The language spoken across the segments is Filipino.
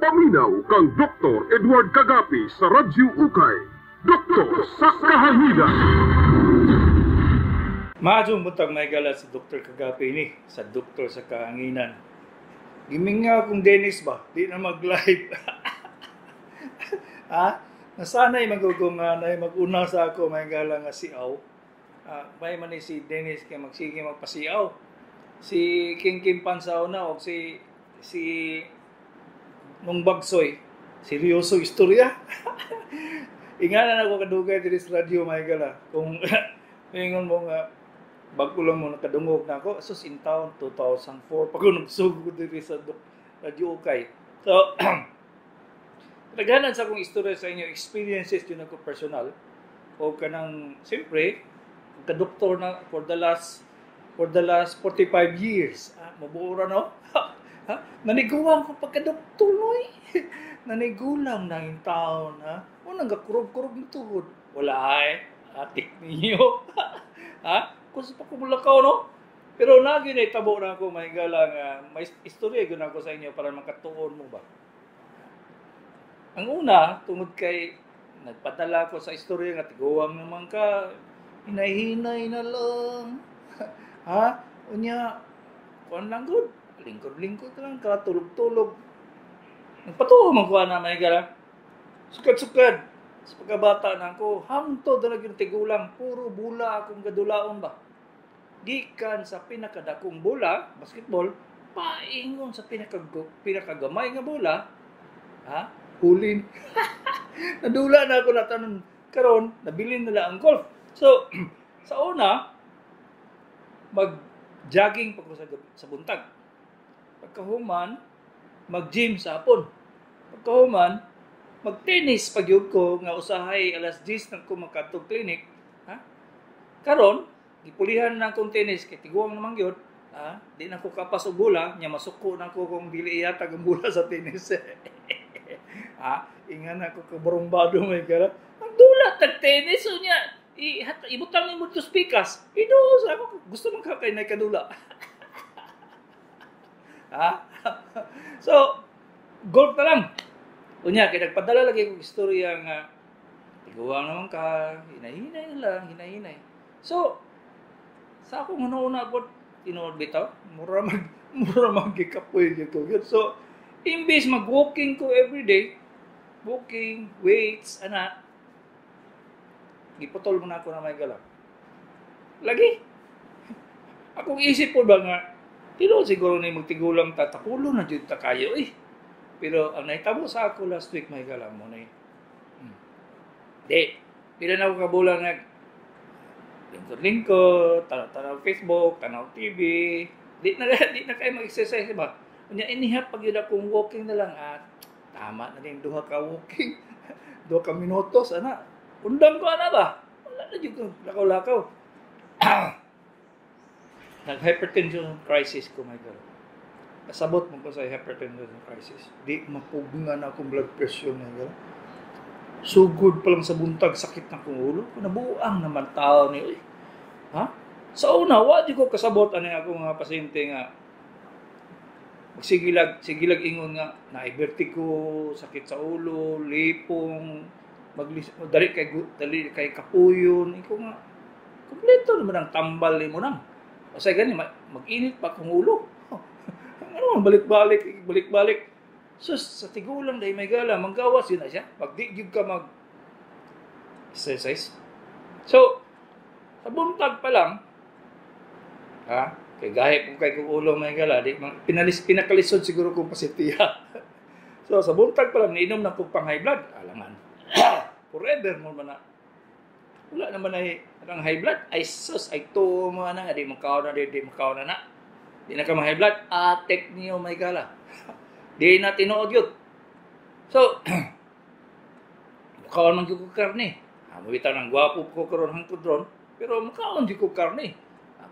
Paminaw kang Dr. Edward Kagapi sa Radyo Ukay. Doktor sa Kahanginan. Maadong buntag may gala si Dr. Kagapi ni sa Doktor sa Kahanginan. Giming nga akong Dennis ba? Di na mag-live. Nasanay magugunganay mag-una sa ako may gala nga si Aw. May man si Dennis kay magsige magpasiaw. Si King Kim Pansaw na o si nung bagsoy. Seryoso istorya. Inganan ako kadugay diri sa radyo may gala. Kung ingon mo nga bago lang mo nakadungog na ako sus in town 2004 pag nagsugod diri sa radyo Ukay. So naghanan sa akong istorya sa inyo, experiences yun ako personal. O kanang siyempre ka-doktor na for the last 45 years. Mabuura no? Nanigulang ko pagka-doktor no eh. Nanigulang na yung taon. Unang gakurog-kurog ng tuhod. Wala eh. Atik ninyo. Kung sa pakumulakaw no? Pero lagi na itabo na ako may galang. May istorya yun ako sa inyo para makatuon mo ba? Ang una, tungod kay nagpadala ko sa istorya nga tiguwang naman ka. Hinay-hinay na lang. Unya, kuwan lang good. Lingkod-lingkod lang ka, tulog-tulog. Nagpatuwa man kuha na may gara. Sukad-sukad. Sa pagkabata na ako, hangtod na yung tigulang. Puro bula akong gadulaon ba? Gikan sa pinakadakong bola, basketball, paingon sa pinakagamay nga bola, hulin. Nadula na ako na tanon. Karon, nabilin nila ang golf. So, sa una, mag-jogging pa ko sa buntag. Pagkahuman, mag-gym sa hapon. Pagkahuman, mag-tennis pagyud ko nga usahay alas 10 nang ko makatog clinic. Karon, gipulihan na akong tennis kay tiguang naman gyud. Di na ko kapas og bola, nya masuko na ko kung dili iyatag ang bola sa tennis. Ingan ako kabarumbado may kara. Ang dula tag tennis unya. Ibutang mo to speakers. Idos ako gusto man kakay na kadula. So golf na lang. Unya kay nagpadala lagi ko istorya nga tiguang naman ka, hinay-hinay lang, hinay-hinay. So sa ako una po tinuod bitaw, mura magikapoy gyud ko. So imbes mag-walking ko everyday, walking, weights, giputol mo na ako na may gala. Lagi. Akong isip po ba nga, tilo siguro na yung magtigulang tatakulo na dito kayo eh. Pero ang naitabo sa ako last week may gala mo na eh. Di. Pila na ako kabulang lingkod-lingkod, tanaw Facebook, tanaw TV. Di na kayo mag-exercise ba? Kanya inihap pag yun akong walking na lang tama na din duha ka walking. Duha ka minutos, undang ko ba? Wala na dyan ko, lakaw-lakaw. Nag-hypertension crisis ko, my God. Kasabot mo ko sa hypertension crisis. Di mapugungan na akong blood pressure, my God. Sugod pa lang sa buntag, sakit na kong ulo. Nabuang naman tao ni, Sa una, wadi ko kasabot ako mga pasyente nga sigilag ingon nga na-vertigo, sakit sa ulo, lipong, dali kay kapuyon. Iko nga kompleto naman ang tambal nimo nang. Kasi gani mag-init pa kung ulo. Balik-balik. Sus sa tigulang dai may gala, manggawas yun na siya. Pag di gyud ka mag-exercise. So sa buntag pa lang, kay gahit kung kay kong ulo may gala, pinakalisod siguro kong pasitiya. So, sa buntag pa lang, nainom na kong pang high blood. Alangan. Forever mo man na. Wala naman ang high blood. Ay, sus, ay to mo na. Di makaw na. Di na ka ma-high blood. Atek niyo may gala. Di na tinuod yun. So, makaw man yung karne. Mabitaw ng gwapo ko karon hangkod ron. Pero makaw man yung karne.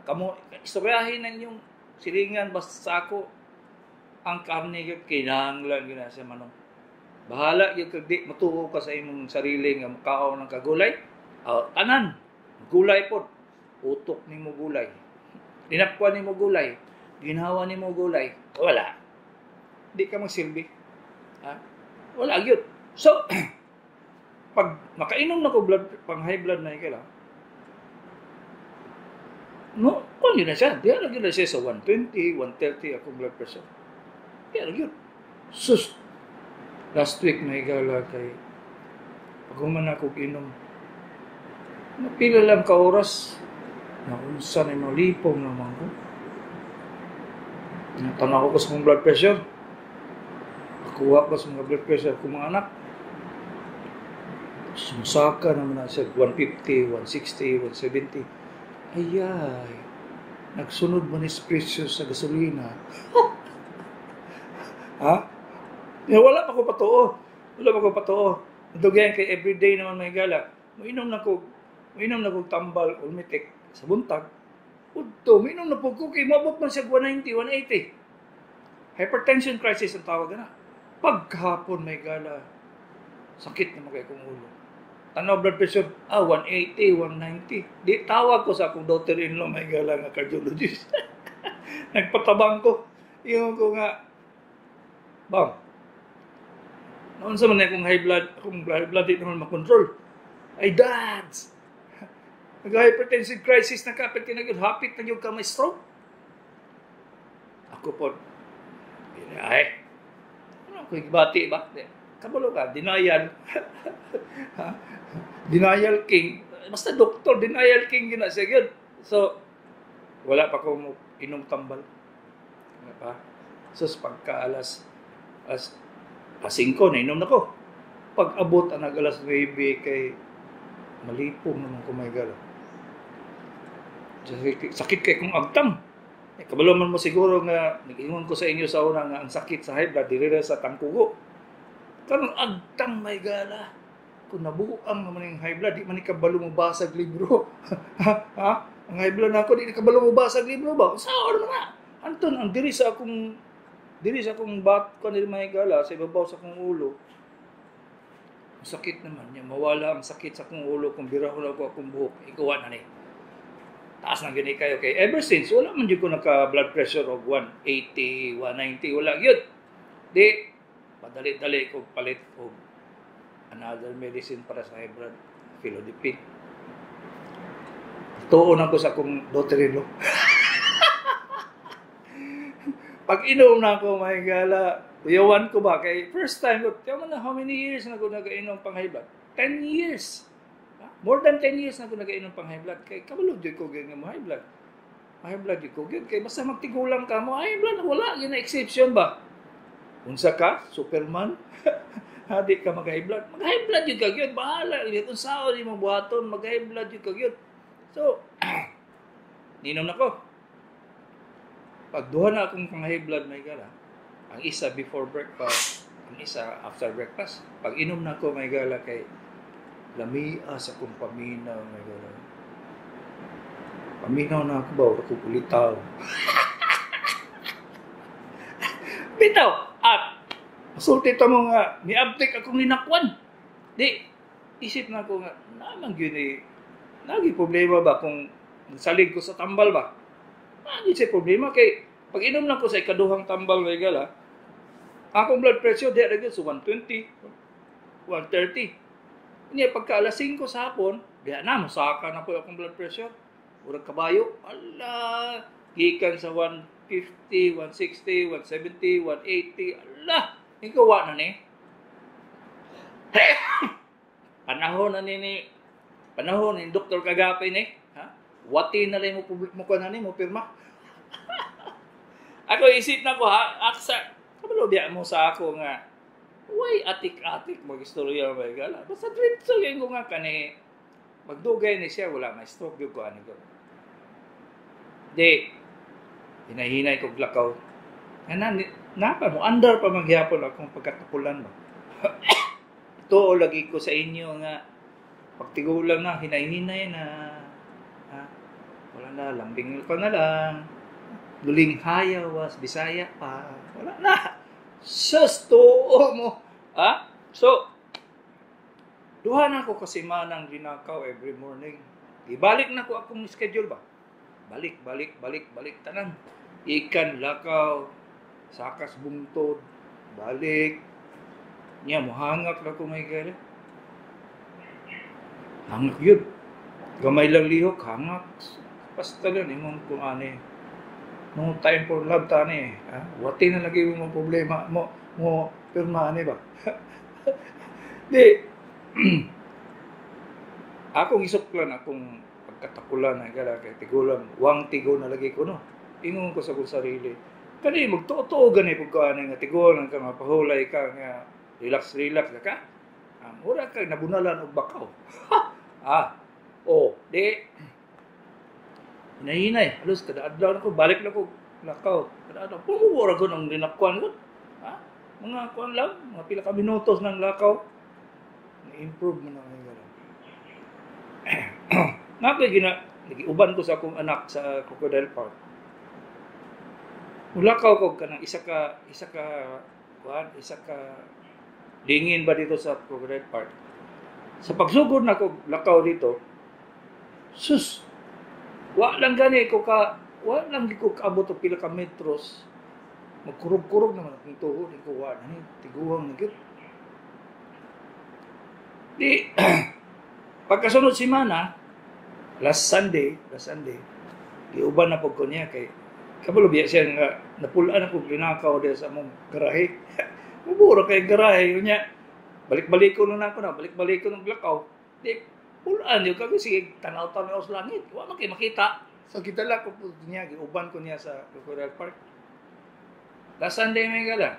Kamu istoryahin na yung silingan basta sa ako ang karne yung kinahanglan yun sa manong. Bahala yung kagdi matuo ka sa imong sarili nga makaon ng kagulay. Tanan, gulay po. Utok ni mo gulay. Dinakwan ni mo gulay. Ginhawa ni mo gulay. Wala. Di ka magsilbi. Ha? Wala gyud. So pag makainom na ko blood pang high blood na kailan, no, kung yun na siya, di lagi na siya sa 120, 130 akong blood pressure. Di lagi yun. Sus, last week may gala kay pag human ako inom, napila lang ka oras, naunsa na yung lipong naman ko. Natanaw ko sa mga blood pressure. Nakuha ko sa mga blood pressure ko mga anak. Sumusaka naman na siya, 150, 160, 170. Ayay, nagsunod man is presyo sa gasolina. Ha? Wala pa ko patuo. Wala pa ko patuo. Dugyan kay everyday naman may gala. Mainom na ko tambal, ulmitik sa buntag. Udto, mainom na po ko kay mabot man siya 190, 180. Hypertension crisis ang tawag na. Pagkahapon may gala, sakit na magay kong ulo. Tanaw blood pressure, 180, 190. Di tawag ko sa akong daughter-in-law, may gala nga cardiologist. Nagpatabang ko. Yung ko nga, bang, noon sa man akong high blood di naman makontrol. Ay, dads! Nag-hypertensive crisis na kapit ka na yun, hapit na yung kamay stroke. Ako po, ay, ano ko, ibati ba? Kabalo ka, denial. Denial king. Basta doktor, denial king yun na siya yun. So, wala pa akong inom tambal. Wala pa. So, pagka alas 5 na inom na ko. Pag abot ang alas 9 kay malipong naman ko may gala. Sakit kay kong agtang. Kabalo man mo siguro nga, nag-ingon ko sa inyo sa una nga ang sakit sa high blood, diri sa tangkugo. Karong agtang may gala. Kung nabuang naman yung high blood, di man ikabalo mo basag libro. Ha? Ang high blood na ako, di ikabalo mo basag libro ba? Sao ano na? Anton, ang diri sa akong bat ko na may gala, sa ibabaw sa akong ulo. Sakit naman niya. Mawala ang sakit sa akong ulo kung birahon ako akong buhok. Ikaw na ni. Taas na gani kayo. Okay, ever since, wala man dyan ko naka-blood pressure of 180, 190. Wala yun. Di, madali-dali ko palit o another medicine para sa high blood. Philodipine. Tuon ako sa akong daughter-in-law. Pag inom na ako, may gala, uyawan ko ba? Kay first time, tiyaw mo na how many years na ako nag-inom pang high blood? 10 years. More than 10 years na ako nag-inom pang high blood. Kay kabalog dyan ko ganyan mo high blood. High blood dyan ko ganyan. Kay basta magtigulang ka mo, high blood, wala. Yun na exception ba? Unsa ka? Superman? Hadi ka mag-high blood. Mag-high blood yun ka yun. Bahala. Kung sao di mo buhaton, mag-high blood yun ka yun. So, ninom na ko. Pag duha na akong pang high blood may gala, ang isa before breakfast, ang isa after breakfast. Pag inom na ko may gala kay lamia sa kong paminaw may gala. Paminaw na ako ba? Wala ko kulitaw. Bitaw! At masulti ito mo nga, ni-uptake akong linakwan. Di, isip na ko nga, naman yun eh, nagi problema ba kung salig ko sa tambal ba? Nagi siya problema kay pag inom na ko sa ikaduhang tambal may gala, akong blood pressure di agad sa 120, 130. Niya pagka alas 5 sa hapon, di na masaka na po akong blood pressure. Urang kabayo, ala, gikan sa 150, 160, 170, 180, ala, ikawa na ni. Panahon ni Dr. Kagapay ni, ha? Wati na rin mo ko na ni mo pirma. Ako isip na ko ha, aksa, kabalo biya mo sa ako nga, way atik-atik mag-istorya may gala. Basta dito yung ko nga kani, magdugay ni siya, wala may stroke yung ko ano ko. Di, hinahinay kong lakaw. Napa mo, andar pa magyapon akong pagkakapulan mo. Ito o lagi ko sa inyo nga, pagtigulang na, hinahinay na, ha? Wala na, lambing ko na lang. Duling hayawas, Bisaya pa. Wala na. Sus, too mo. Ha? So, duha na ko kasi manang ginakaw every morning. Ibalik na ko akong schedule ba? Balik. Tanan. Ikan, lakaw, sakas bungtod, balik. Niya mo hangak na ko may gala. Hangak yun. Gamay lang lihok, hangak. Basta lang, imong kung ano eh. No time for love tani eh. Wati na lagi mo problema mo pirma ani ba? Di akong isuklan akong pagkatakulan na gala kay tigulang wang tigo na lagi ko no. Ingon ko sa kong sarili. Kani magtuo gani pag kaani nga tigulang ka mapahulay ka nga relax ka. Mura ka nabunalan og bakaw. Di hinahinay, halos kada adlaw na ko, balik na ko, lakaw. Kada adlaw, pumubura ko ng linakwan ko. Mga kuwan lang, mga pila ka minutos ng lakaw. Na-improve mo na ngayon gano'n. Nagiuban ko sa akong anak sa Crocodile Park. Mulakaw ko ka ng isa ka dingin ba dito sa Crocodile Park. Sa pagsugod na ko lakaw dito, sus, wa lang ko kaabot o pila ka metros. Magkurog-kurog naman ang tuhod, ko wa na tiguang na gyud. Di pagkasunod semana, last Sunday, giuban na pud ko niya kay kabalo biya siya nga napulaan ako linakaw diya sa among garahe. Muburo kay garahe niya. Balik-balik ko ng lakaw. Di pulaan yung kami sige tanaw-tanaw sa langit. Wa man kay makita. So kita lang ko niya giuban ko niya sa Crocodile Park. Last Sunday may gala.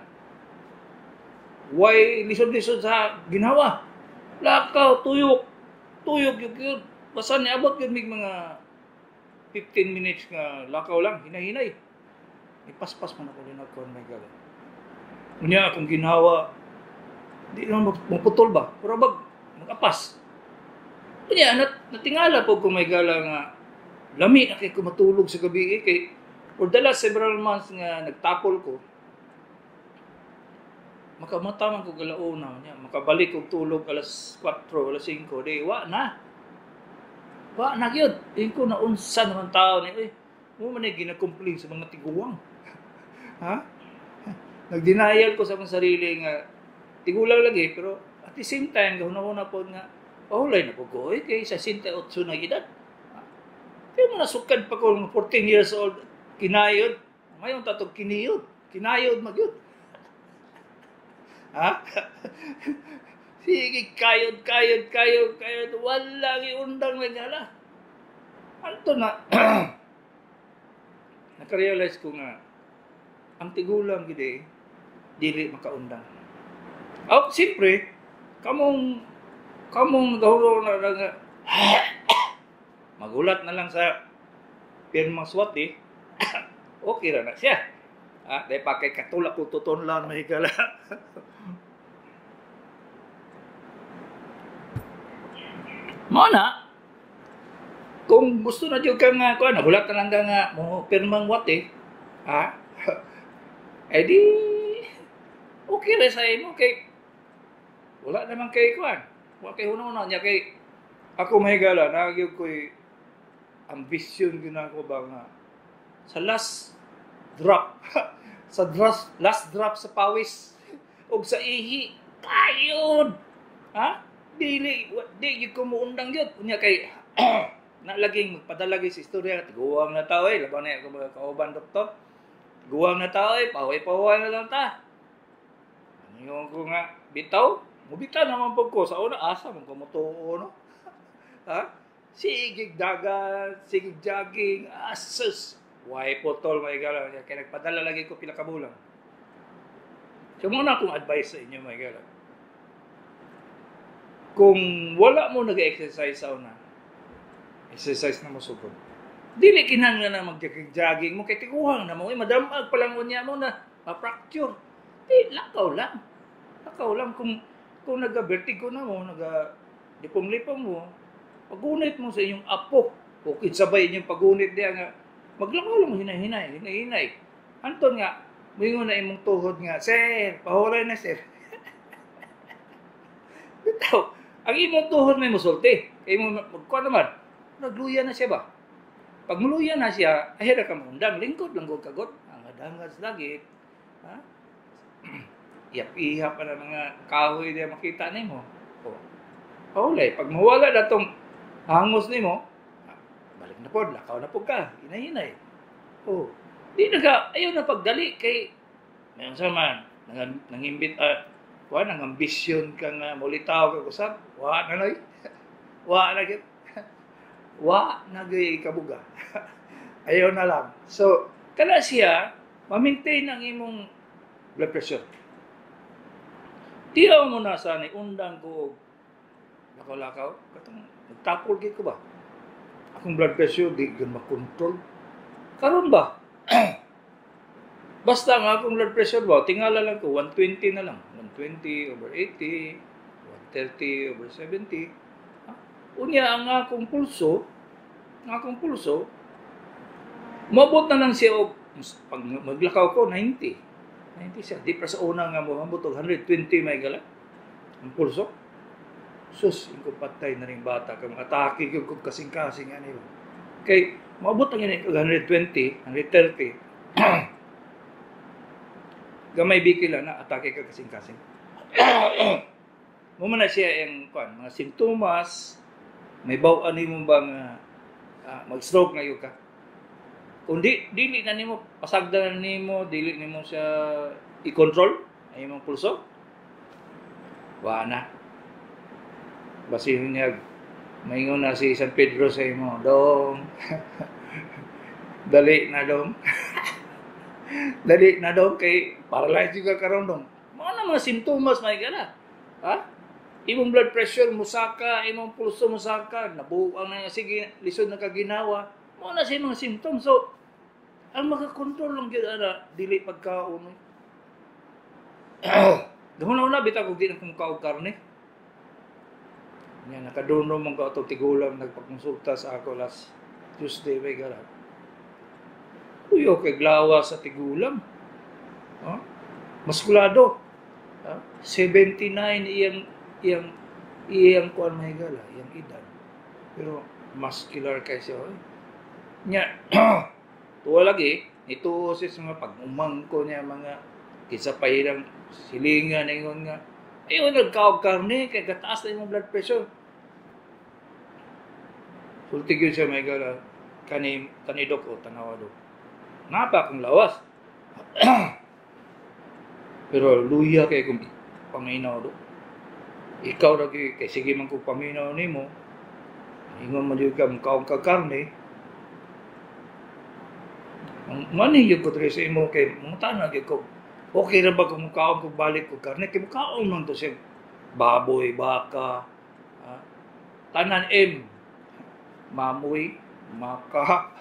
Why lisod-lisod sa ginawa? Lakaw, tuyok yun. Basta niabot yun mga 15 minutes nga lakaw lang, hinahinay. Ipaspas man ako linagkon may gala. Unya akong ginawa, di naman maputol ba? Pero mag-apas. Unya, natingala po kung may gala nga lami na kayo matulog sa gabi kay for the last several months nga nagtapol ko, makamataman ko galauna niya, makabalik ko tulog alas 4, alas 5, di wa na gyud. Ko na unsa naman tao ni mo man gina-complain sa mga tiguwang. Nag-denial ko sa akong sarili nga tigulang lagi pero at the same time gahuna po nga pahulay na po ko kay sa 68 na edad. Kaya mo nasukad pa ko 14 years old kinayod. Mayon tatog kinayod magyud. Sige, kayod. Wala undang na gala. Anto na. Nakarealize ko nga, ang tigulang gidi, dili makaundang. Siyempre, kamong nagahulog na nga, magulat na lang sa pirmang swati, okay ra na siya. Dahil pa kay katulak ko tuton lang mahigala. Mana? Kung gusto na diyo ka nga, nagulat na lang ka nga, mo pirmang wate, di, okay rin sa imo, kay, wala naman kay kuan. Wala kay hununa niya, kay, ako mahigala, nagyog ko'y ambisyon ginako ba nga, sa last drop, last drop sa pawis, o sa ihi, kayod! Di ko muundang yun. Kunya kay, nalaging magpadalagi sa istorya, tiguwang na tao laban na ako mga kauban doktor. Tiguwang na tao paway na lang ta. Ano ko nga, bitaw? Mubitaw naman po ko, sa una, asa mong kumutuo, no? Sigig dagat, sigig jogging, asus. Why potol, may gala. Kaya nagpadala lagi ko pila kabulang. So, muna akong advice sa inyo, may gala. Kung wala mo nag-exercise sa una, exercise na mo sugod. Dili kinahanglan na mag-jogging mo, kay tiguhang na mo, madamag pa lang unya mo na, ma-fracture. Di, lakaw lang. Kung nag-vertigo na mo, nag-lipong-lipong mo, pagunit mo sa inyong apo, o sabay inyong pagunit diya nga, maglakaw lang mo, hinay-hinay. Anton nga, mayroon na imong tuhod nga, sir, pahulay na sir. Bitaw, ang imong tuhod may musulti. Kaya mo, magkuha naman, nagluya na siya ba? Pag muluya na siya, ahira ka mundang, lingkod lang kagot. Ang adangas lagi. iyap-iyap pa na mga kahoy diya makita nimo. Oh. Paulay, pag mawala na tong hangos nimo, balik na pod, lakaw na pod ka, hinay-hinay. Oh. Di na ka, ayaw na pagdali kay ngayon sa man, nangimbit, nang ambisyon ka nga mulitaw ka kusap, wa na noy. Wa na gid. Wa na gay kabuga. Ayaw na lang. So, kana siya, ma-maintain ang imong blood pressure. Tiyaw mo na sa undang ko lakaw-lakaw, katong nagtapol gid ko ba? Akong blood pressure di gyud makontrol. Karon ba? Basta nga akong blood pressure ba, tingala lang ko 120 na lang. 120/80, 130/70. Unya ang akong pulso, mabot na lang siya og pag maglakaw ko 90 siya. Di pa sa una nga mo mabot og 120 may gala. Ang pulso. Sus, ko patay na ring bata kang atake gyud kog kasing-kasing ani. Kay mabot ang ini og 120, 130. Gamay bikila na atake ka kasing-kasing. Mo man na siya ang mga simptomas. May baw-an nimo bang mag-stroke ngayon ka? Kung dili na nimo pasagdan nimo, dili nimo siya i-control ay imong pulso. Wa na. Basin niya maingon na si San Pedro sa imo, dong. Dali na dong. Dali na dong kay paralyzed juga karon dong. Mga mga simptomas may gana. Ha? Imong blood pressure musaka, imong pulso musaka, nabuang na sige lisod na kaginawa. Mo na siya mga symptoms. So, ang makakontrol lang gyud ana dili pagkaon. Dahon na bitaw kog di na kumakaog karne. Nya nakaduno man ko atong tigulang nagpakonsulta sa ako last Tuesday may gara. Uyo kay glawa sa tigulang. Maskulado. 79 iyang kuan may gala, iyang edad. Pero muscular kay siya. Nya tuwa lagi ito sa mga pag-umang ko niya mga kisa pahirang silingan ingon nga ayo nagkaog karne kay gataas na imong blood pressure. Sulti gyud siya may gala kanidok o tanawa do. Napa kung lawas. Pero luya kay kung paminaw do. Ikaw lagi kay sige man ko paminaw nimo. Ingon man gyud ka makaog ka karne. Mani yung ko sa imo kay mutana gyud ko. Okay ra ba kung mukaon ko balik ko karne kay mukaon man to siya baboy, baka, tanan mamoy, maka,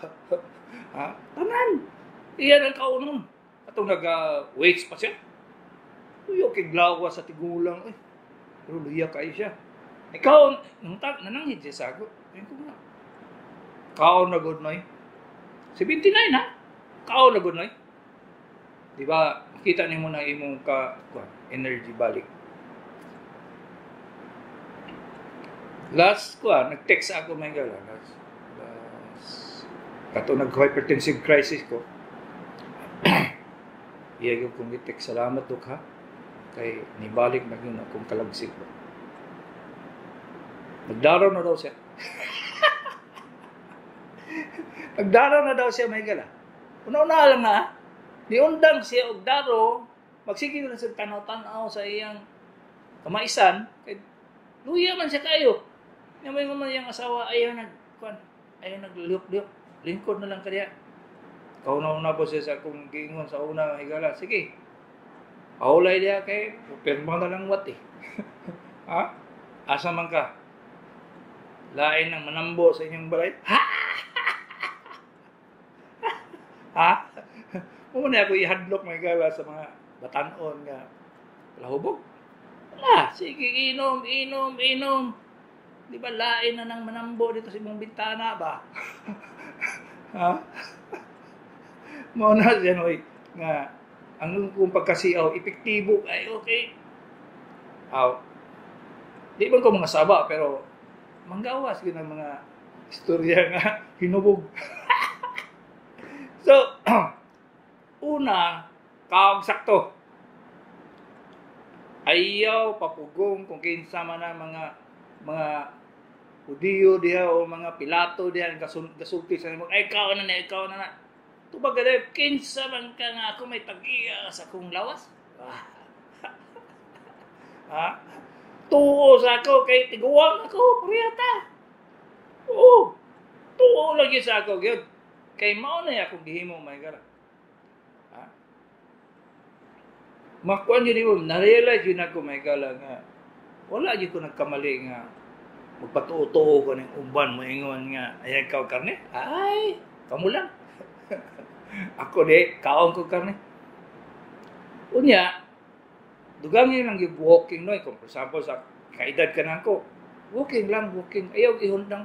tanan. Iyan ang kaunon. Atong weights pa siya. Uyo kay glawa sa tigulang pero luya kay siya. Ikaw nananghid siya sago. Ayun ko nga. Kaon na good noy. 79 ha. Kaon na gunoy. Di ba? Makita nimo na imong energy balik. Last nag-text ako may gala. Kato nag-hypertensive crisis ko. Iya yung kong i-text. Salamat dok ha. Kay nibalik na yun akong kalagsik ko. Nagdaraw na daw siya. Nagdaraw na daw siya may gala. Una-una lang na, niundang siya og daro, magsige na sa tanaw-tanaw sa iyang kamaisan, kay luya man siya kayo. Nga may mga yung asawa, ayaw nagliyok-liyok, lingkod na lang kaya. Kauna-una po siya sa akong giingon sa una, higala, sige, paulay diya kay, pirma na lang wat Ha? Asa man ka? Lain ng manambo sa inyong balay? Ha? Ha? Muna ako ihadlok may gala sa mga batanon nga lahubog. Wala, sige inom. Di ba lain na ng manambo dito sa imong bintana ba? Ha? Muna siya nga ang kung pagkasiyaw, epektibo ay okay. Di ba ko mga saba pero manggawas yun ang mga istorya nga hinubog. So, una, kaog sakto. ayaw papugong kung kinsa man na mga Hudiyo diha o mga Pilato diha gasulti sa nimo. Ay ikaw na na. Tubag gani kinsa man ka nga ako may tag-iya sa akong lawas. Ha? Tuo sa ako kay tiguang ako, priyata. Oo. Tuo lagi sa ako gyud. Kay mao na akong gihimo may gara. Ha? Makuan yun mo, na-realize yun ako may gala nga. Wala yun ko nagkamali nga. Magpatuo-tuo ko ng uban mo ingon nga. Ay, ikaw karne? Ay, kamu lang. Ako di, kaon ko karne. Unya, dugangi lang yung walking no. Kung for example, sa kaedad ka na ako, walking lang, walking. Ayaw ihundang.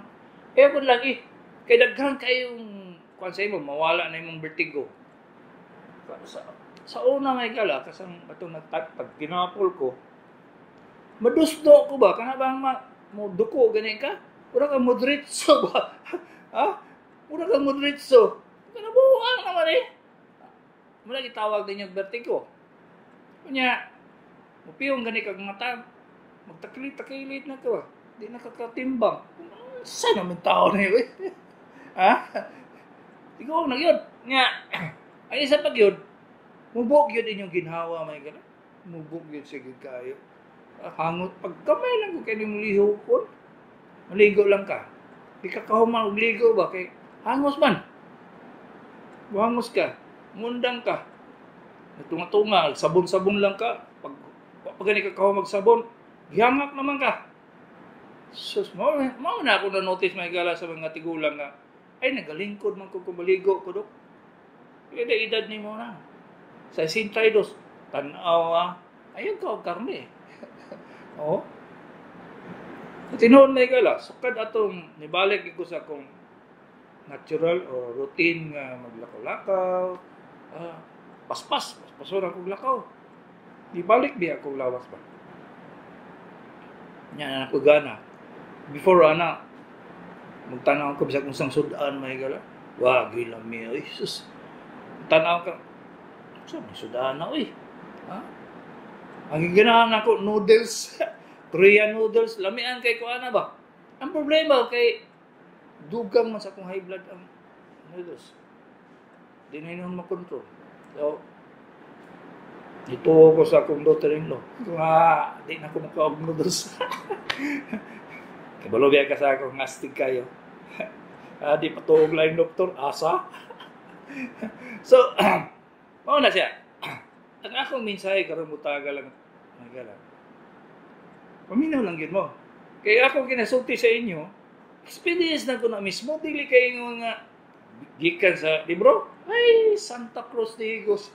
Ayaw ko lagi. Kaya daghan kayong, kung sa'yo mo, mawala na yung vertigo. Sa una may gala, kasang ito pag tinapol ko, madusdo ko ba? Kana bang mo duko ganin ka? Mura ka modritso ba? Ha? Mura ka modritso. Kana buang naman eh. Mula gitawag din yung vertigo. Kunya, mupiyong gani kag mata, magtakilit-takilit na ko. Di nakakatimbang. Saan naman tao na yun? Ha? Ikaw na yun. Nga, ay isa pag yun, mubog yun inyong ginhawa, may gano'n. Mubog yun, sige kayo. Hangot, pag kamay lang ko kayo yung liho ko, maligo lang ka. Di ka kahuman, magligo ba? Kay, hangos man. Buhangos ka. Mundang ka. Natunga-tunga, sabon-sabon lang ka. Pag gani ka magsabon, gihangak naman ka. Sus, mau na ako na-notice may gala sa mga tigulang nga. Ay, nagalingkod man ko kung maligo ko, Dok. Edad ni mo na. Sa 62, tanaw ayaw ka o karne. Oo. Tinuon may gala, sukad atong nibalik ko sa akong natural o routine nga maglakaw-lakaw. Paspason akong lakaw. Ibalik di akong lawas ba. Yan ako gana. Before magtanaw ko bisag kung sang sudan may gala. Wag ilang mi ay sus. Tanaw ka. So, may sudan na oy. Ha? Ang ganahan ako noodles. Korean noodles, lamian kay ko ana ba. Ang problema kay dugang man sa akong high blood ang noodles. Di na yun makontrol. So, ito ko sa akong daughter-in-law. Di na ako makaog noodles. Kabalo biya ka sa akong astig kayo. Di patuog lang doktor, asa. So, mao na siya. Ang akong mensahe karon mutaga lang nagala. Paminaw lang yun mo. Kaya ako kinasulti sa inyo, experience na ko na mismo, dili kayo nga gikan sa libro. Ay, Santa Cruz de Higos.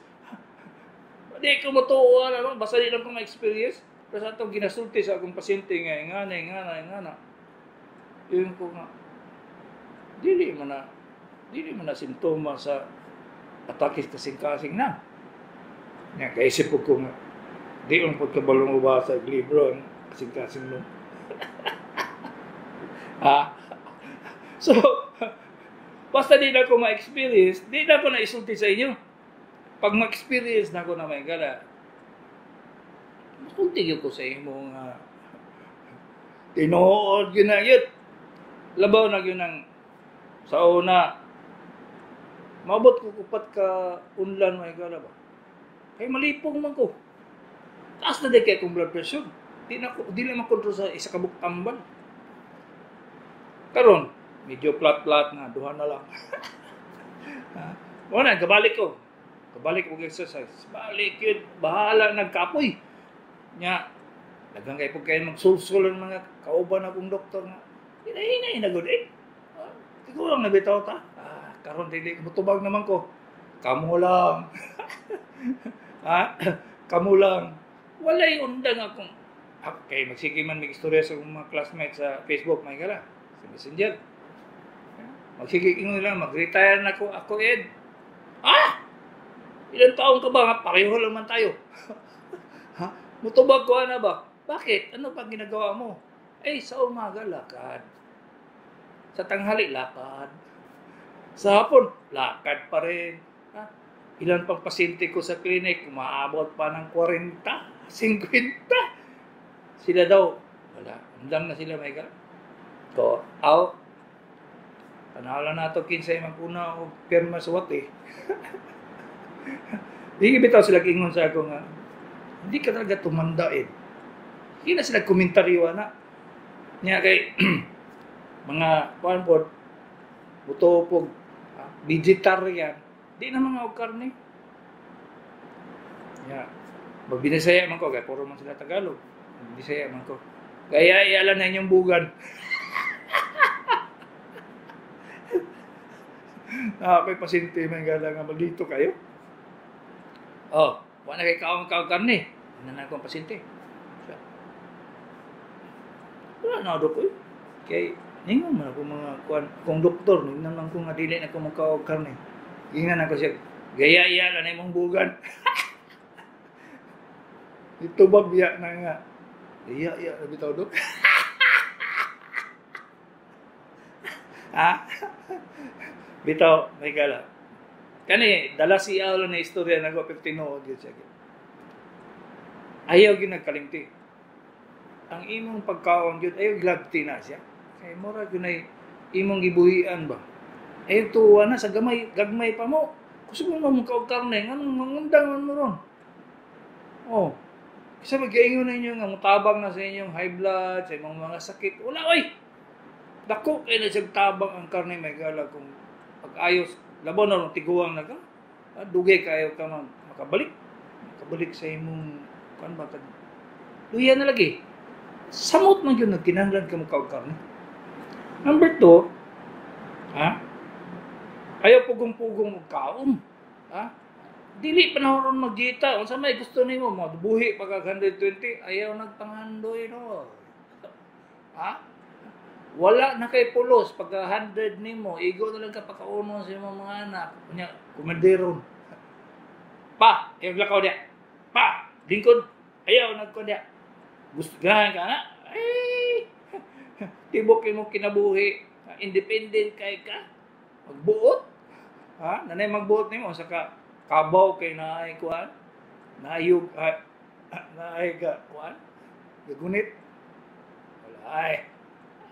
Di ko matuwa na, basta di lang ko ma-experience. Pero sa itong ginasulti sa akong pasyente nga, ingana. Yun ko nga, dili man na simptoma sa atake kasing-kasing na. Nga, kaisip ko nga, di lang po kabalong ubasa sa libro ang kasing-kasing no. So, basta di na ko ma-experience, di na ko na-isulti sa inyo. Pag ma-experience na ko na may gala, makuntigil ko sa inyo nga tinood yun na yun. Labaw na yun ng sa una. Mabot ko kupat ka unlan may gala ba? Kaya malipong man ko. Taas na din kaya kong blood pressure. Di na makontrol sa isa kabuk tambal. Karon, medyo plat-plat na, duha na lang. Wala, kabalik ko exercise. Balik yun, bahala nagkapoy. Nya, dagang kayo po kayo magsulsul ng mga kauban akong doktor nga. Hinahinay na good eh. Siguro lang nabitaw ta. Karon dili mutubag naman ko. Kamu lang. Kamu lang. Walay undang akong okay, magsige man may istorya sa mga classmates sa Facebook, may gala. Sa Messenger. Magsige nila, mag-retire na ako Ed. Ilang taon ka ba? Pareho lang man tayo. Mutubag ko na ba? Bakit? Ano pang ginagawa mo? Sa umaga, lakad. Sa tanghali, lakad. Sa hapon, lakad pa rin. Ilan pang pasyente ko sa clinic, umaabot pa ng 40. 50. Sila daw, wala, andam na sila may kala. So, out. Tanaw na ito, kinsay magpuna o pirma sa wat eh. Hindi bitaw sila ingon sa ako nga, hindi ka talaga tumanda eh. Hindi na sila komentaryo na. Niya kay, mga, kuhan po, buto po, vegetarian, di na mga karne. Ya, magbinasaya man ko, kaya puro man sila Tagalog. Bisaya man ko. Kaya iyalan na inyong bugan. Nakakay pasyente may gala nga maldito kayo. Oh, wala kay kaong karne. Ano na akong pasyente. Wala na ako ko. Kay ningon man ako mga kung doktor, ningon man ko nga dili na ko magkaong karne. Ingan ako siya. Gaya iyalan na imong bugan. Ito ba biya na nga? Iya, bitaw dok. Ha? Bitaw, may kala. Kani, dala si Aulo na istorya na ko, 15 nood yun siya. Ayaw ginagkalimti. Ang imong pagkaon yun, ayaw glagti na siya. Kaya mura yun ay imong gibuhian ba? Ayaw tuwa na sa gagmay pa mo. Gusto mo mong kaugkarne, anong mangundangan mo ron? Oh. Kasi mag-iingon ninyo nga mutabang na sa inyong high blood, sa inyong mga sakit. Wala, oy! Dako kayo na siyang tabang ang karne may gala kung pag-ayos. Labaw na rin, tiguang na ka. Dugay kayo ka makabalik. Makabalik sa imong, kuan ba? Luya na lagi. Samot man yun, nagkinanglan ka mong karne. Number 2, ayaw pugong-pugong magkaon. Dili pa na ron mag-gita. Kung sa may gusto nimo mo, buhi pagka 120, ayaw nagpanghandoy no. Wala na kay pulos pagka 100 nimo, igo na lang ka pakauno sa imong mga anak. Kunya, kumandiron. Pa, yung lakaw dia. Pa, lingkod. Ayaw nagkod dia. Gusto ganahan ka na? Ay, tibok mo kinabuhi. Independent kay ka. Magbuot. Nanay magbuot nimo saka kabaw kay naay kuan. Naayog naay ka kuan. Gagunit. Wala ay.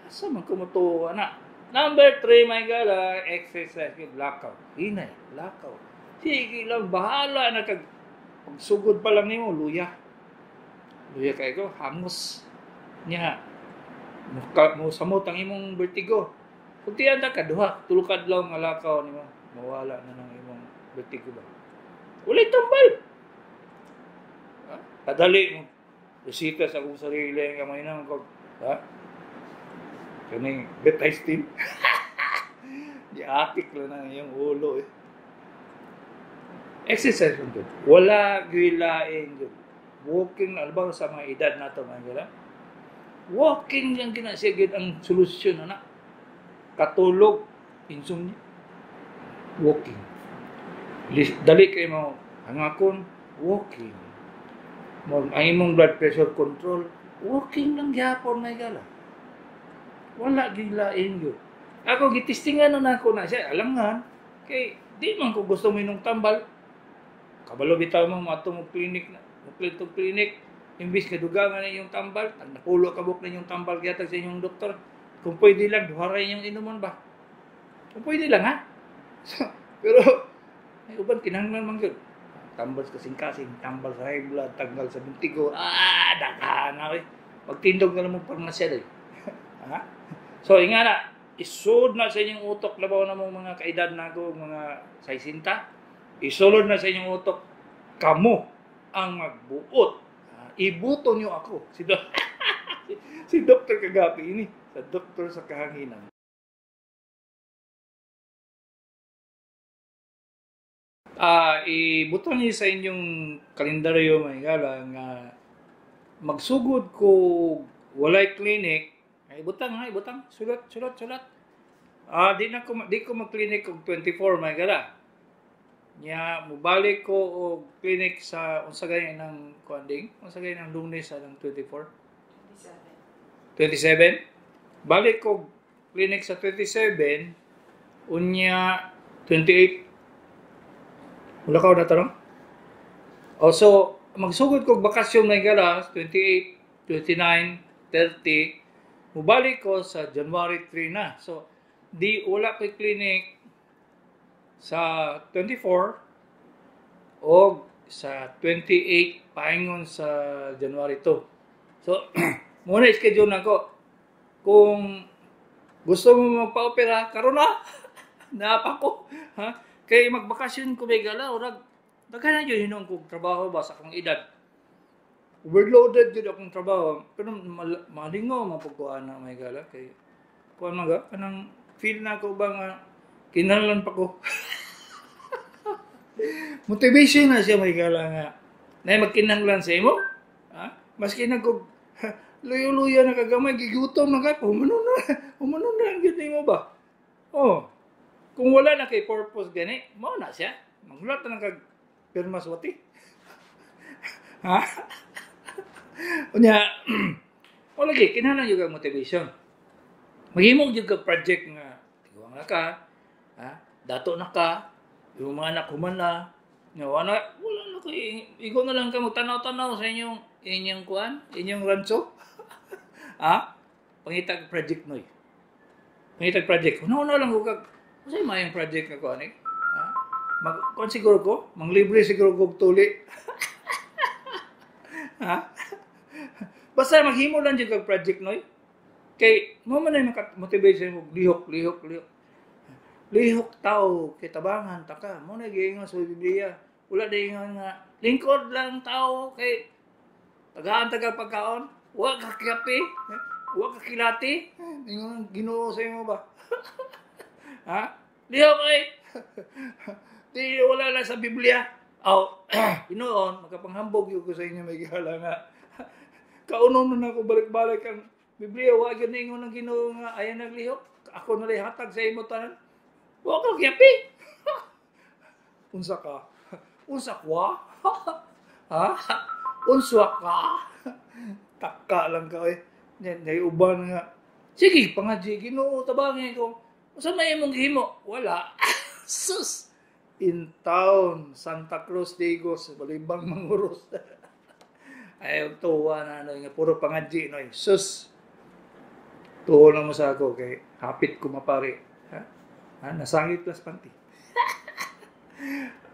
Asa man kumutuwa na. Number 3, my gala, exercise with lakaw. Hinay, lakaw. Sige lang, bahala na kag pagsugod pa lang nimo luya. Luya kay ko, hamos. Nya. Mo samot ang imong vertigo. Kung tiyan ka duha, tulukad lang nga lakaw nimo, mawala na ng imong vertigo ba. Ulay tambal. Kadali mo. Resita sa akong sarili nga may nang ko. Kani betahistine. Di atik lang na yung ulo eh. Exercise lang yun. Wala gilain yun. Walking na, alabang sa mga edad na ito, mga gila. Walking lang ginasigid ang solusyon, anak. Katulog, insomnia. Walking. Dali kayo mo, hangakon, walking. Ang imong blood pressure control, walking lang gyapon, mga gila. Wala gilain yun. Ako, gitistingan na ako na siya. Alangan, kay di man ko gusto mo inong tambal. Kabalo bitaw mo matong klinik na. Magklintong klinik. Imbis nga dugangan na yung tambal. Napulo kabuk na yung tambal kaya sa inyong doktor. Kung pwede lang, duharay yung inuman ba? Kung pwede lang, ha? Pero, may uban, kinanglan man yun. Tambal sa kasing-kasing, tambal sa high blood, tanggal sa bintigo. Dakana, eh. Magtindog na lang mong parmasya, eh. Ha? So, nga na, isud na sa inyong utok, labaw na mong mga kaedad na ako, mga 60, isulod na sa inyong utok, kamo ang magbuot. Ibuto nyo ako. Si Dr. Kagapi ini, sa doktor sa kahanginan. Ibuto niyo sa inyong kalendaryo, may gala, nga magsugod ko walay clinic, ibutang, sulat. Di ko mag-clinic og 24, may gala. Nya, mubalik ko og clinic sa, unsagay ng kuanding, unsagay ng Lunes sa ng 24? 27? Balik ko clinic sa 27, unya 28. Wala ka na tanong? Also, magsugod kog bakasyon may gala 28, 29, 30. Mubalik ko sa January 3 na. So di wala ko'y clinic sa 24 o sa 28 paingon sa January 2. So muna schedule nako. Kung gusto mo magpa-opera karon na. Naapa ko, ha? Kay magbakasyon ko may gala urag daghan na yun hinong kong trabaho ba sa akong edad. Overloaded yun akong trabaho. Pero malingaw mapagkuhaan na may gala. Kay kuhaan mga, kanang feel na ko ba nga kinahanglan pa ko. Motivation na siya may gala nga. Na magkinahanglan sa imo. Ha? Maski na ko luyo-luyo na kagamay, gigutom na ka. Umano na ang gini mo ba? Oh. Kung wala na kay purpose gani, mao na siya. Maglulat na kag pirma swati. Ha? Unya, wala lagi kinahanglan yung kag motivation. Maghimo jud kag project nga tiguang na ka, ha? Dato na ka, yung mga anak human na, wala na kay igo na lang ka magtanaw-tanaw sa inyong kuan, inyong rancho. Ha? Pangitag project noy. Pangitag project. Una lang ko kag say mayang project na kuan eh. Ha? Kon siguro ko, manglibre siguro ko tuli. Ha? Basta maghimo lang jud kag project noy. Kay mo man ay motivation mo lihok. Lihok tao kay tabangan ta ka. Mo na giingon sa Biblia. Wala dingon nga lingkod lang tao kay taga pagkaon. Wa ka kape, wa ka kilati. Ingon Ginoo sa imo ba? Ha? Lihok ay. Di wala na sa Biblia. Inoon, makapanghambog yung ko sa inyo may gala nga. Kaunon na ako balik-balik ang Biblia. Huwag yun na ingon ng Ginoo nga ayan naglihok. Ako na lang hatag sa imo tanan. Huwag ka kiyapi. Unsa ka? Unsa kwa? Ha? Unsa ka? Taka lang ka eh. Naiuban nga. Sige, pangadji, Ginoo, tabangin ko. Unsa may imong gihimo? Wala. Sus! In town, Santa Cruz de Igos, Balibang Manguros. Ayaw tuwa na nga puro pangadji no. Sus. Tuwa lang mo sa ako kay hapit ko mapari. Ha? Nasangit plus panty.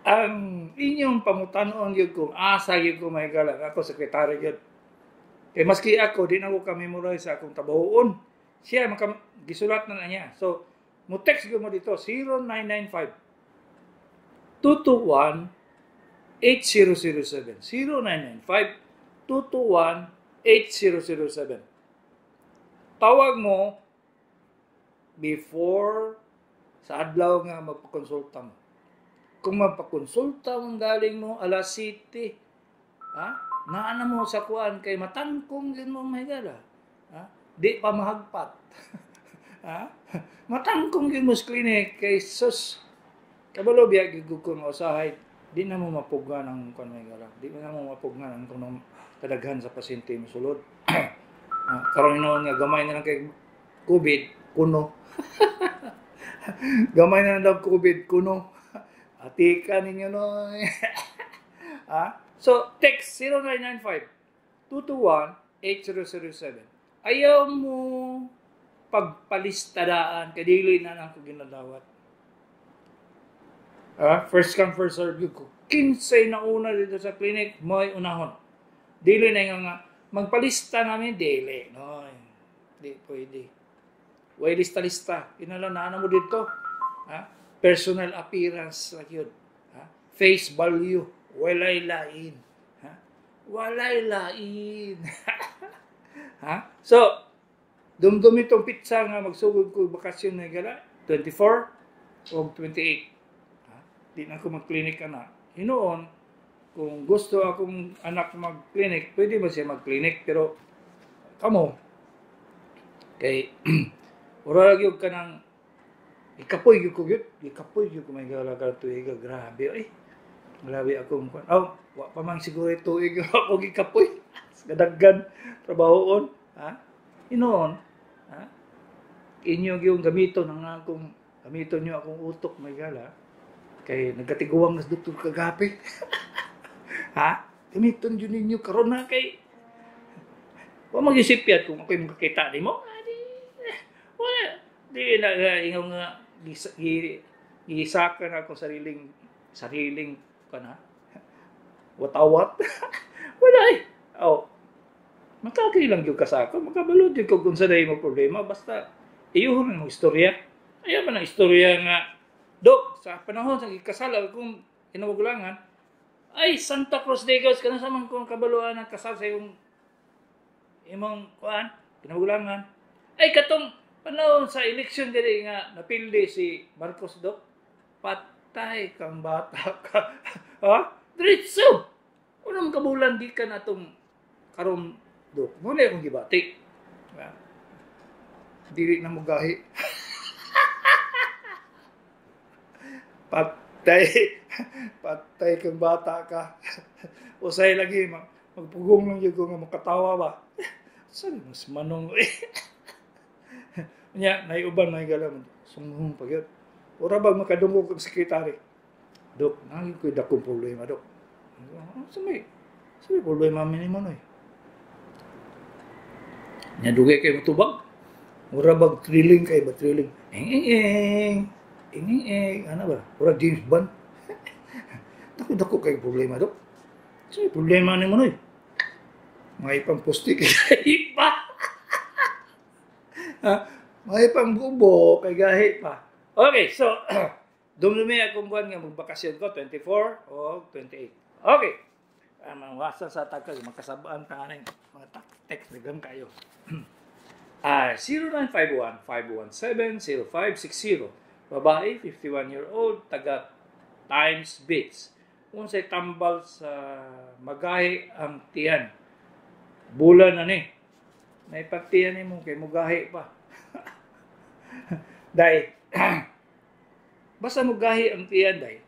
Ang inyong pamutanon gyud kung asa gyud ko may galang ako sekretary gyud. Kay maski ako di na ko ka-memorize sa akong tabahoon. Siya gisulat na niya. So mo text mo dito 0995 221 8007 0995 221 8007. Tawag mo before sa adlaw nga magpakonsulta mo. Kung magpakonsulta mo galing mo alas 7, ha? Naana mo sa kuan kay matangkong din mo mahigala. Ha? Di pa mahagpat. Ha? Matangkong din mo sa klinik kay sus. Kabalo biya gigug ko nga usahay, di na mo mapugnan ang kuan mahigala. Di na mo mapugnan ang kunong kadaghan sa pasyente mo sulod. Karon inoon nga gamay na lang kay COVID kuno. Gamay na lang COVID kuno. Atika ninyo no. Ha? So, text 0995-221-8007. Ayaw mo pagpalistadaan, kadili na lang ko ginadawat. First come, first serve ko. 15 na una dito sa clinic, may unahon. Dili na nga, magpalista namin, dili. No, di pwede. Way lista-lista. Inalang na mo dito. Personal appearance, like yun. Face value. Walay lain. Ha? Walay lain. Ha? So, dumdum itong pizza nga magsugod ko bakasyon na gala, 24 o 28. Ha? Di na ako mag-clinic ka na. Hinoon, kung gusto akong anak mag-clinic, pwede ba siya mag-clinic? Pero, kamo, kay, urag yung ka ng, ikapoy yung ko may gala ka tuwiga, grabe, ay. Grabe akong kuan. Wa pa man siguro tuig ako gikapoy. Gadaggan trabahoon, ha? Inoon, ha? Inyo gyung gamiton ang akong gamiton niyo akong utok may gala. Kay nagkatiguang nas doktor kagapi. Ha? gamiton yun ninyo karon na kay wa mag-isipyat kung ako'y makakita nimo. Wala. Di na ingaw nga gisakan ako sariling kana. Watawat. Wala eh. Oh. Makakay lang yung kasako. Makabalod yung kung sa mo problema. Basta, iyuhon ang istorya. Ayaw man ang istorya nga, Dok, sa panahon sa ikasal, kung inawagulangan, ay, Santa Cruz de Gos, ka na sa man kung kabaluan ng kasal sa imong kuan, inawagulangan. Ay, katong panahon sa eleksyon dili nga, napildi si Marcos, Dok, patay kang bata ka. Ha? Diretso! Unang kabulan di ka na itong karon Dok, muna akong gibati. Dili na mo gahi. Patay kang bata ka. Usay lagi, magpugong lang yung nga makatawa ba. Saan mas manong eh. Nya, naiuban, naigalam. Sumuhong pag yun. Ura bang makadungog ang sekretary? Dok, nangin ko'y dakong problema, Dok. Samay problema minimo na eh. Nyadugay kayo matubag. Mura bang thrilling kayo ba? Thrilling. Eng. Ano ba? Mura James Bond. Dako kayo problema, Dok. So, problema ni mo na eh. May pang pusti kay pa. May pang bubo kay gahi pa. Okay, so, dumdumi akong buwan nga magbakasyon ko, 24 o 28. Okay. Mangwasa sa tagal, magkasabaan ta nga mga text nagang kayo. 0951-517-0560. Babae, 51-year-old, taga Times Beach. Kung sa'y tambal sa magahi ang tiyan. Bulan na ni. May pagtiyan ni mo, kay mugahi pa. Dahil, basta mugahi ang tiyan, dahil,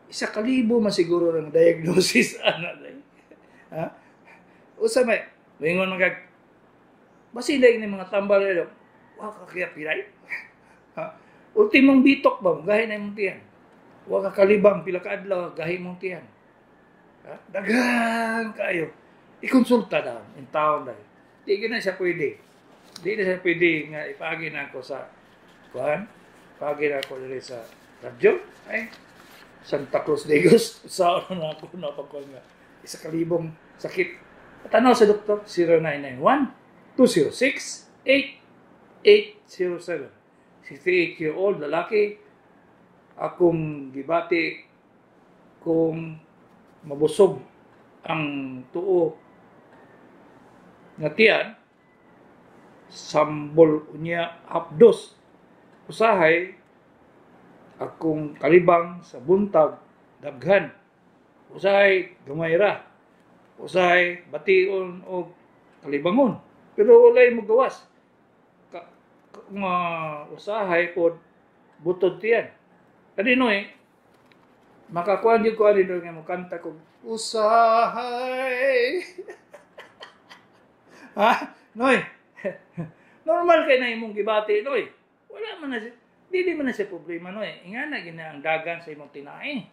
1,000 masiguro ng diagnosis ana day. Ha? Usa may mingon magag basiday ni mga tambal ilo. Wa ka kaya pilay. Ha? Ultimong bitok ba gahi na imong tiyan. Wa ka kalibang pila ka adlaw gahi imong tiyan. Ha? Daghang kayo. Ikonsulta daw in town day. Di na siya pwede. Di na siya pwede nga ipagi na ako sa kuan. Pagi na ako diri sa radyo. Ay Santa Cruz de Gos, saan na ako napagkuhan nga. 1,000 sakit. Tanaw sa doktor, 0991-206-8807. 68-year-old lalaki. Akong gibati kung mabusog ang tuo nga tiyan, sambol niya hapdos. Usahay, akong kalibang sa buntag, daghan. Usahay, gamayra. Usahay, bation o kalibangon. Pero walay mo gawas. Usahay po, butod tiyan. Kanino makakuha niyo ko alin nga mo kanta ko, usahay. Ha? Noy, normal kay na imong gibati, Noy. Wala man na siya. Dili man na siya problema, Inga na ang dagan sa imong tinae.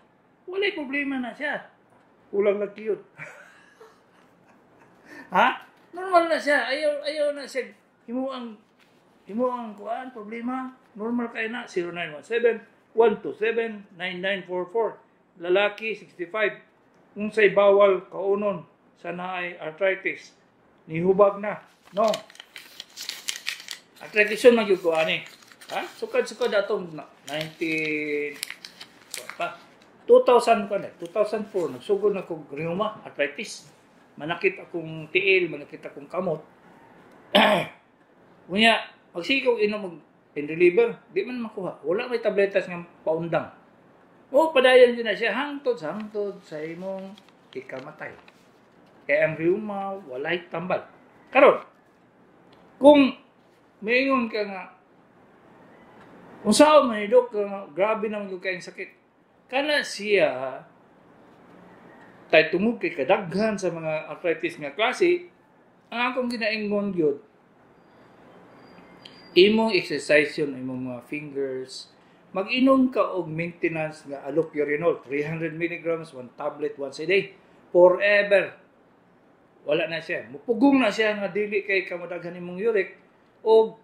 Walay problema na siya. Kulang na cute. Ha? Normal na siya. Ayaw na siya. Himo ang kuan problema. Normal kay na 0917-127-9944. Lalaki 65. Kung say bawal kaunon sa naay arthritis. Nihubag na. No. Arthritis yun magyud ko ani. Ha? Sukad-sukad atong 2000 ko na, 2004, nagsugod na kong rheuma, arthritis. Manakit akong tiil, manakit akong kamot. Kunya, magsikaw inom pain reliever, di man makuha. Wala may tabletas ng paundang. O, padayon din na siya, hangtod sa imong ikamatay. Kaya ang rheuma, walay tambal. Karon, kung mayon ka nga, kung saan man Dok, grabe naman yung kayong sakit. Kana siya, tayo tungod kay kadaghan sa mga arthritis nga klase, ang akong ginaingon yun, imong exercise yun, imong mga fingers, mag-inom ka og maintenance nga allopurinol, 300 mg, 1 tablet once a day. forever. Wala na siya. Mupugong na siya nga dili kay kamudaghan nimong uric o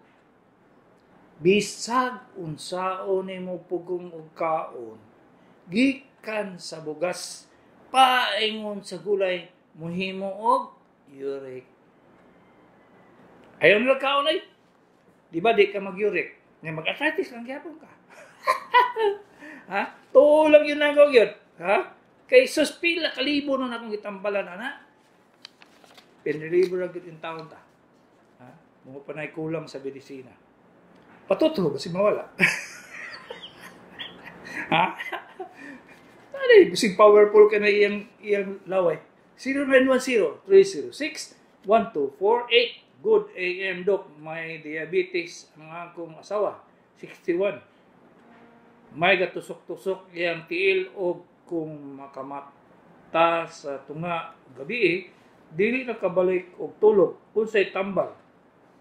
bisag unsaon nimo pugong og kaon gikan sa bugas paingon sa gulay muhimo og uric. Ayaw nila kaon ay. Di ba di ka mag-uric? Nga mag-arthritis lang gyapon ka. Ha? Tulang yun lang yun. Ha? Kay sus pila kalibo nun akong gitambalan ana. Pinrelibo lang yung taon ta. Ha? Mga panay kulang sa medisina. Patuto kasi mawala. Ha? Ano busing powerful ka na iyang laway. 0910-306-1248. Good AM Doc. May diabetes ang akong asawa. 61. May gatusok-tusok iyang tiil o kung makamata sa tunga gabi dili na kabalik og tulog unsay tambal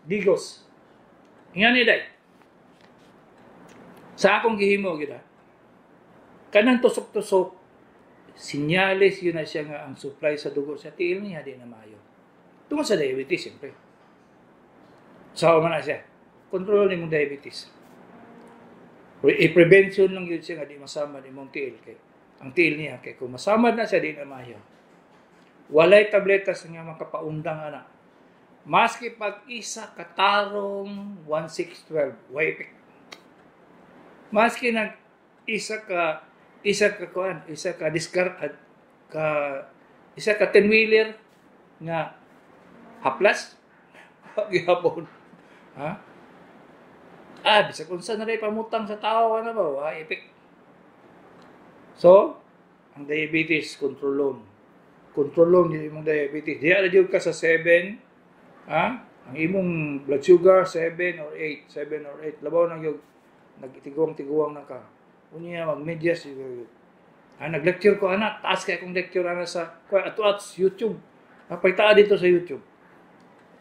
digos ingani day sa akong gihimo gid kanang tusok-tusok sinyalis yun na siya nga ang supply sa dugo sa tiil niya di na maayo tungod sa diabetes siyempre sa man na siya kontrol nimong diabetes i-prevention lang yun siya nga di masama nimong tiil kay ang tiil niya kay kung masamad na siya di na maayo. Walay tabletas nga makapaundang ana. Maski pag isa katarong 1612, way epek. Maski nag isa ka discard isa ka 10-wheeler nga haplas gihapon. Ha? Bisa kung saan na rin pamutang sa tao ano ba, way epek. So, ang diabetes kontrolon. Kontrolon yung imong diabetes. Di adyo ka sa 7, ha? Ang imong blood sugar 7 or 8, 7 or 8. Labaw nang yung nagtiguang-tiguang na ka. Unya mag-medyas nag-lecture ko anak, taas kay akong lecture ana sa at YouTube. Napaitaa dito sa YouTube.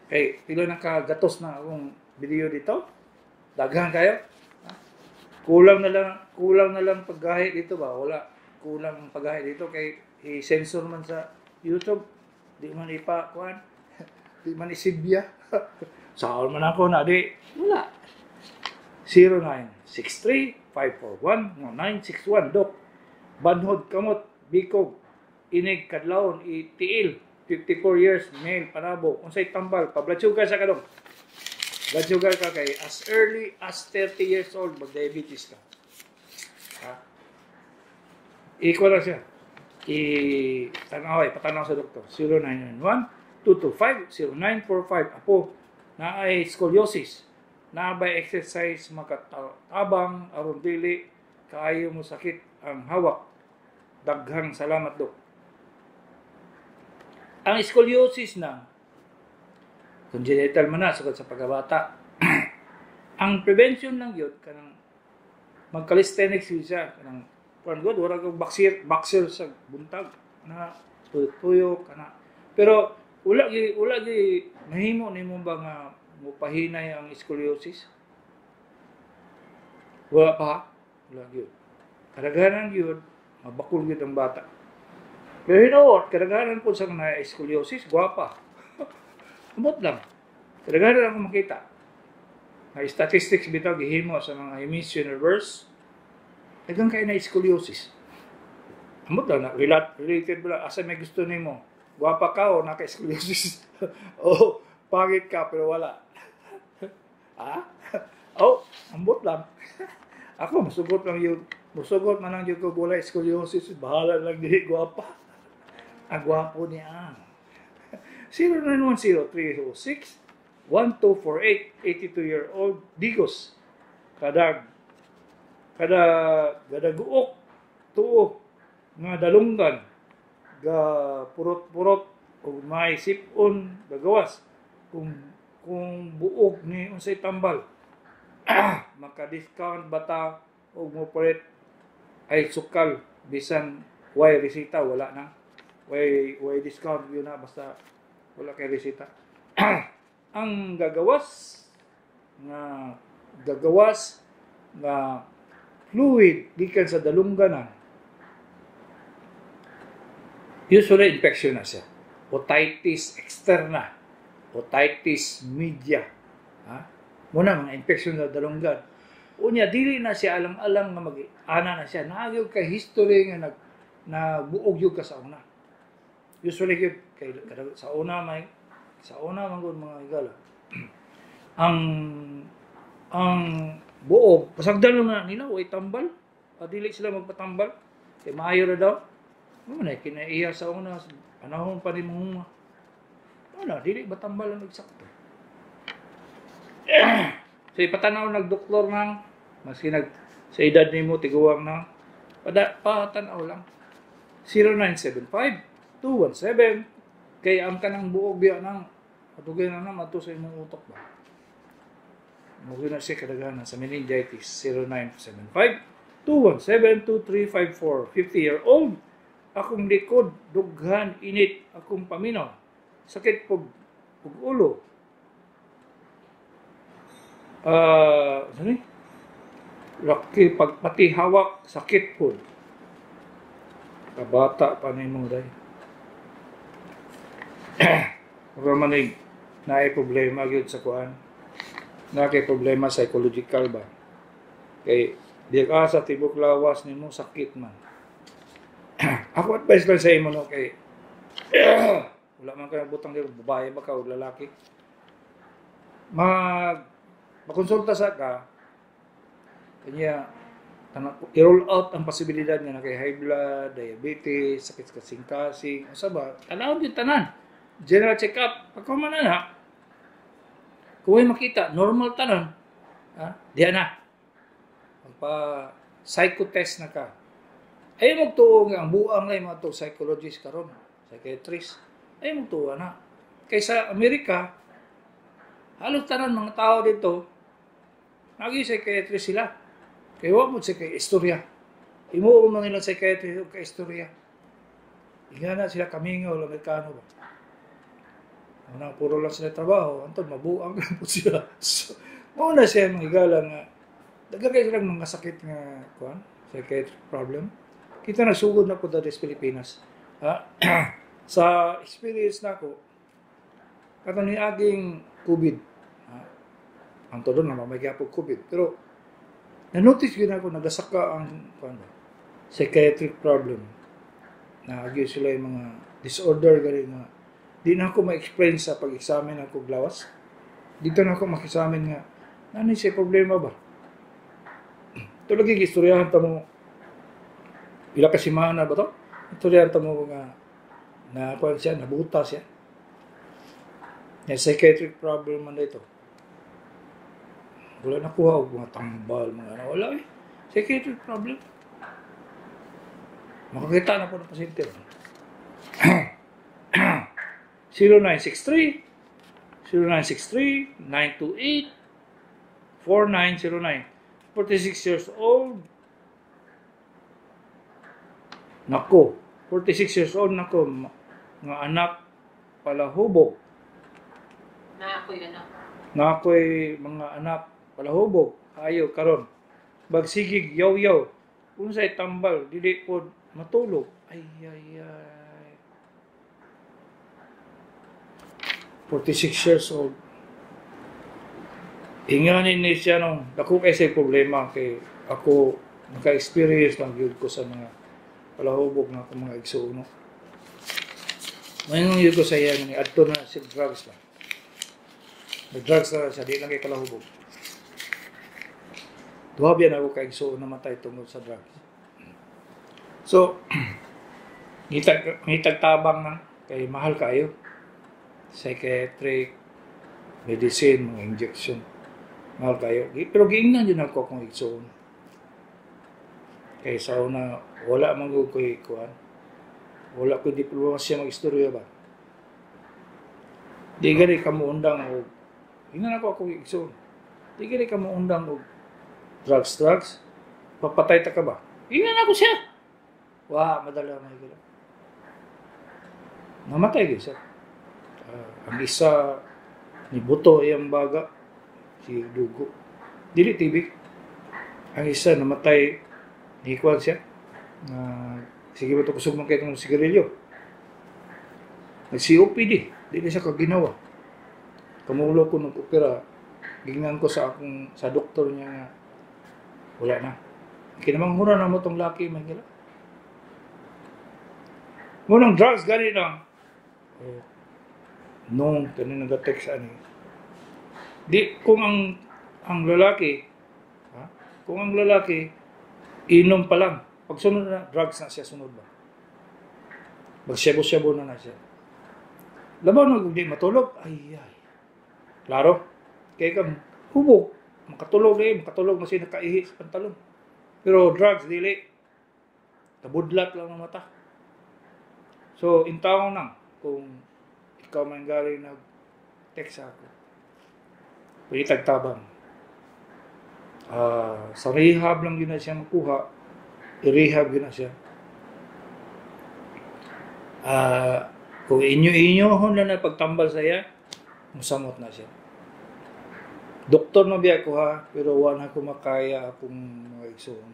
Hey, pilo na ka gatos na akong video dito. Daghan kayo. Ha? Kulang na lang paggahi dito ba? Wala. Kulang paggahi dito kay i-censor man sa YouTube. Di man kuan. Di man isibya. Saan man ako na di. Wala. 0963-541-961 Dok. Banhod kamot bikog inig kadlawon itiil 54 years male panabo unsay tambal pa-blood sugar sa kadong. Blood sugar ka kay as early as 30 years old mag-diabetes ka. Ha? Iko na siya. Patanaw sa doktor. 0991-225-0945. Apo, na ay scoliosis. Na ba exercise makatabang aron dili kaayo mo sakit ang hawak. Daghang salamat dok. Ang scoliosis na congenital man na sugod sa pagkabata. Ang prevention lang yun kanang mag-calisthenics siya kanang kuan god wala kang boxer sa buntag na tuyo kana. Pero wala gi mahimo nimo ba nga mopahinay ang scoliosis? Wala pa. Wala gyud. Kadaghanan gyud mabakul gyud ang bata. Pero hinoot kadaghanan po sa na scoliosis gwapa. Amot lang. Kadaghanan lang ko makita. May statistics bitaw gihimo sa mga Miss daghang kay na scoliosis. Amot lang na related ba asa may gusto nimo? Gwapa ka o naka-scoliosis? O pangit ka pero wala. Ha? Ambot lang. Ako musugot man lang yung ko wala scoliosis, bahala lang dili gwapa. Ang gwapo niya. 0910-306-1248, 82-year-old Digos. Kada guok tuo nga dalunggan ga purot-purot o may sipon gagawas kung buog ni unsay tambal maka-discount bata og mopalit ay sukal bisan way resita wala na way discount yun na basta wala kay resita. Ang gagawas nga fluid gikan sa dalungganan Usually, infection na siya. Otitis externa. Otitis media. Ha? Muna, mga infection na dalunggan. Unya, dili na siya alang-alang nga mag-ana na siya. Naagyo kay history nga buog yung ka sa una. Usually, kay sa una man gud mga igala. ang buog, pasagdan na nila, way tambal. Dili sila magpatambal. Kay maayo na daw. Muna, kinaiya sa una, panahon pa rin mga. Wala, dili ba tambal ang nagsakto? So, ipatanaw nagdoktor ng, maski sa edad ni mo, tiguwang na, patanaw lang. 0975-217, kaya ang kanang buog biya ng, patugay na naman ito sa imong utok ba? Mugin na siya kadagana sa meningitis, 0975-217-2354, 50-year-old, akong likod, dughan, init, akong paminaw, sakit pag ulo. Laki, pagpati hawak, sakit po. Kabata pa na yung day. Pero manig, naay problema yun sa kuhan. Naay problema psychological ba? Kay, di ka sa tibok lawas ni mo, sakit man. Ako advice lang sa imo no kay wala man ka butang dito babae ba ka o lalaki. Makonsulta sa ka kanya i-roll out ang posibilidad nga na kay high blood, diabetes, sakit kasing-kasing, usa ba? Tanawon din tanan. General check-up, ako man na. Kung makita normal tanan, diyan na. Magpa psychotest na ka. Ay magtuo nga ang buang na yung mga to psychologist karon, psychiatrist. Ay magtuo na. Kaysa Amerika, halos tanan mga tao dito, nag-psychiatrist sila. Kaya wag mo siya kay istorya. Imuong na nilang psychiatrist o kay istorya. Higa na sila kamingaw, Amerikano ba? Una, puro lang sila trabaho. Antod, mabuang lang po sila. So, mauna siya mga higala nga. Dagagay silang mga sakit nga, psychiatric problem. Kita nagsugod na ko dati sa Pilipinas. Sa experience na ko, kato ni aging COVID. Ang todo na mamagya po COVID. Pero, na-notice yun ako, nagasaka ang psychiatric problem. Naagyo sila yung mga disorder, galing nga. Di na ako ma-explain sa pag-examine ako glawas. Dito na ako mag-examine nga, ano siya problema ba? Ito lagi, istoryahan ta mo, ila kasimana ba to? Istoryahan ta mo nga, nabuta siya. Yung psychiatric problem man dito. Wala nakuha, mga tambal, mga wala eh. Psychiatric problem. Makakita na po ng pasyente. 0963 0963 928 4909. 46 years old. Nako, 46 years old nako, nga anak palahubog. Na ako yun. Na ako'y mga anak palahubog. Ayaw karon. Bagsigig yaw-yaw. Unsay tambal, dili po matulog. Ay. 46 years old. Inganin ni siya nung dako kay say problema kay ako naka-experience lang yun ko sa mga palahubog na akong mga igsuuno. Mayroon yun ko sa iya ni adto na si drugs lang. Nag-drugs na siya, di lang kay palahubog. Duhabyan ako kay igsuuno namatay tungkol sa drugs. So, ngitag tabang na kay mahal kayo. Psychiatric, medicine, mga injection. Mahal kayo. Pero giingnan yun ako kung igsoon. Kaya sa una, wala man ko kuhan. Wala ko diplomasya mag-istorya ba? Di gani ka mo undang o, ingnan ako akong igsoon. Di gani ka mo undang o drugs. Papatay ta ka ba? Ingnan ako siya. Wah, madala na higala. Namatay kayo siya. Ang isa ni buto iyang baga si dugo dili tibik. Ang isa namatay ni kuan siya sige ba to kusog man kay itong sigarilyo Nag-COPD, di na siya kaginawa. Kamulo ko nag-opera, gingnan ko sa doktor niya nga, wala na. Kinamang muna na mo tong laki, may gila. Munang drugs, gani lang. Nung, kanina nag-text ani. Di, kung ang lalaki, kung ang lalaki, inom pa lang. Pag sunod na, drugs na siya, sunod ba? Magsyabo-syabo na siya. Labaw na kung di matulog, ay. Klaro. Kaya ka, hubog. Makatulog masih nakaihi sa pantalon. Pero drugs, dili. Tabudlat lang ang mata. So, intawang nang, kung ikaw man galing nag-text ako, pwede tagtabang. Sa rehab lang yun na siya makuha, i-rehab yun na siya. Kung inyo-inyo na pagtambal sa iya, musamot na siya. Doktor na biya ko ha, pero wala ko makaya akong mga igsoon.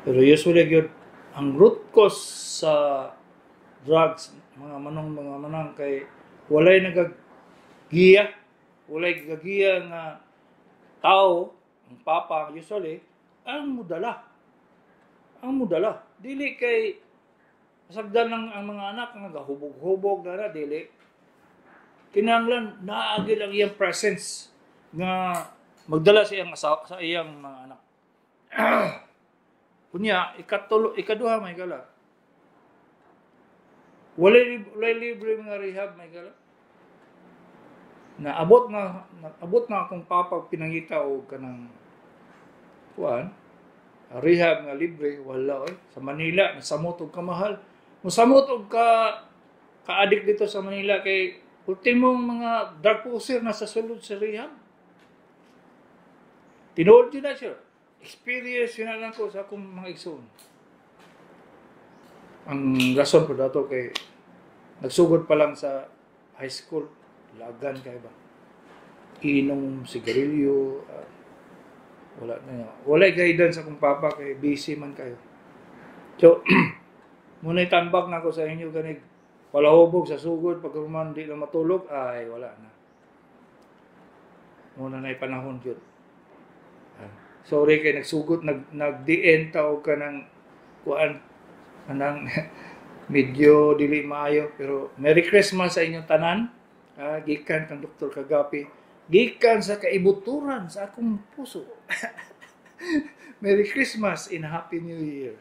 Pero usually yun, ang root cause sa drugs, mga manang kay walay nagagiya nga tao, ang papa usually, ang mudala. Dili kay masagdan lang ang mga anak nga gahubog-hubog na dili. Kinahanglan naagil ang iyang presence nga magdala sa iyang mga anak. Kunya ikaduha may gala. Walay libre mga rehab may gala. Abot na akong papa pinangita og kanang rehab nga libre wala sa Manila nasamot og kamahal. Musamot og ka-addict dito sa Manila kay ultimong mga drug user na sa sulod sa rehab. Tinuod yun na siya. Experience yun na lang ko sa akong mga igsoon. Ang rason ko dato kay nagsugod pa lang sa high school, lagan kayo ba? Inom, sigarilyo, wala guidance akong papa kay busy man kayo. So, muna'y tambak na ako sa inyo ganig palahubog sa sugod pag man di na matulog ay wala na. Muna na'y panahon yun. Sorry kay nagsugod nag-DN tao ka ng anang medyo dili maayo pero Merry Christmas sa inyong tanan. Gikan kang Dr. Kagapi. Gikan sa kaibuturan sa akong puso. Merry Christmas and Happy New Year.